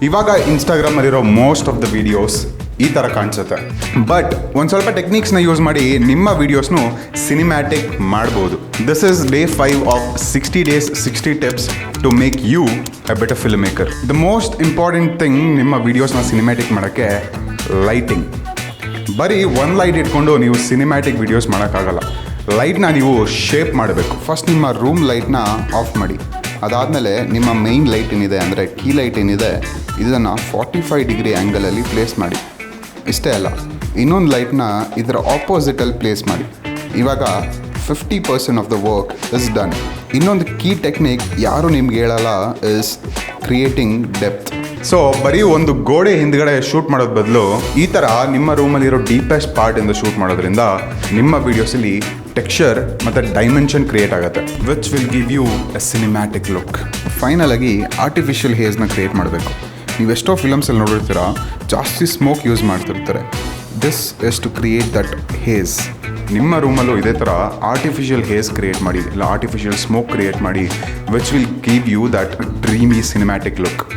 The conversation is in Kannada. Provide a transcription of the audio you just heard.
ಇವಾಗ ಇನ್ಸ್ಟಾಗ್ರಾಮಲ್ಲಿರೋ ಮೋಸ್ಟ್ ಆಫ್ ದ ವಿಡಿಯೋಸ್ ಈ ಥರ ಕಾಣಿಸುತ್ತೆ. ಬಟ್ ಒಂದು ಸ್ವಲ್ಪ ಟೆಕ್ನಿಕ್ಸ್ನ ಯೂಸ್ ಮಾಡಿ ನಿಮ್ಮ ವೀಡಿಯೋಸ್ನು ಸಿನಿಮ್ಯಾಟಿಕ್ ಮಾಡ್ಬೋದು. This is day 5 of 60 days 60 tips to make you a better film maker. The most important thing ನಿಮ್ಮ ವೀಡಿಯೋಸ್ನ ಸಿನಿಮ್ಯಾಟಿಕ್ ಮಾಡೋಕ್ಕೆ ಲೈಟಿಂಗ್. ಬರೀ ಒಂದು ಲೈಟ್ ಇಟ್ಕೊಂಡು ನೀವು ಸಿನಿಮ್ಯಾಟಿಕ್ ವೀಡಿಯೋಸ್ ಮಾಡೋಕ್ಕಾಗಲ್ಲ. ಲೈಟ್ನ ನೀವು ಶೇಪ್ ಮಾಡಬೇಕು. ಫಸ್ಟ್ ನಿಮ್ಮ ರೂಮ್ ಲೈಟ್ನ ಆಫ್ ಮಾಡಿ. ಅದಾದಮೇಲೆ ನಿಮ್ಮ ಮೈನ್ ಲೈಟ್ ಏನಿದೆ ಅಂದರೆ ಕೀ ಲೈಟ್ ಏನಿದೆ ಇದನ್ನು 45 ಡಿಗ್ರಿ ಆ್ಯಂಗಲಲ್ಲಿ ಪ್ಲೇಸ್ ಮಾಡಿ. ಇಷ್ಟೇ ಅಲ್ಲ, ಇನ್ನೊಂದು ಲೈಟ್ನ ಇದರ ಆಪೋಸಿಟಲ್ಲಿ ಪ್ಲೇಸ್ ಮಾಡಿ. ಇವಾಗ 50% of the work is done. ಇನ್ನೊಂದು ಕೀ ಟೆಕ್ನಿಕ್ ಯಾರು ನಿಮ್ಗೆ ಹೇಳಲ್ಲ ಇಸ್ ಕ್ರಿಯೇಟಿಂಗ್ ಡೆಪ್ತ್. ಸೊ ಬರೀ ಒಂದು ಗೋಡೆ ಹಿಂದ್ಗಡೆ ಶೂಟ್ ಮಾಡೋದು ಬದಲು ಈ ಥರ ನಿಮ್ಮ ರೂಮಲ್ಲಿರೋ ಡೀಪೆಸ್ಟ್ ಪಾರ್ಟಿಂದ ಶೂಟ್ ಮಾಡೋದ್ರಿಂದ ನಿಮ್ಮ ವೀಡಿಯೋಸಲ್ಲಿ ಟೆಕ್ಸ್ಚರ್ ಮತ್ತು ಡೈಮೆನ್ಷನ್ ಕ್ರಿಯೇಟ್ ಆಗುತ್ತೆ, which will give you a cinematic look. Final ಆಗಿ ಆರ್ಟಿಫಿಷಿಯಲ್ ಹೇರ್ಸ್ನ ಕ್ರಿಯೇಟ್ ಮಾಡಬೇಕು. ನೀವೆಷ್ಟೋ ಫಿಲಮ್ಸಲ್ಲಿ ನೋಡಿರ್ತೀರ, ಜಾಸ್ತಿ ಸ್ಮೋಕ್ ಯೂಸ್ ಮಾಡ್ತಿರ್ತಾರೆ. This is to create that haze. ನಿಮ್ಮ ರೂಮಲ್ಲೂ ಇದೇ ಥರ ಆರ್ಟಿಫಿಷಿಯಲ್ ಹೇಸ್ ಕ್ರಿಯೇಟ್ ಮಾಡಿ, ಇಲ್ಲ ಆರ್ಟಿಫಿಷಿಯಲ್ ಸ್ಮೋಕ್ ಕ್ರಿಯೇಟ್ ಮಾಡಿ, which will give you that dreamy cinematic look.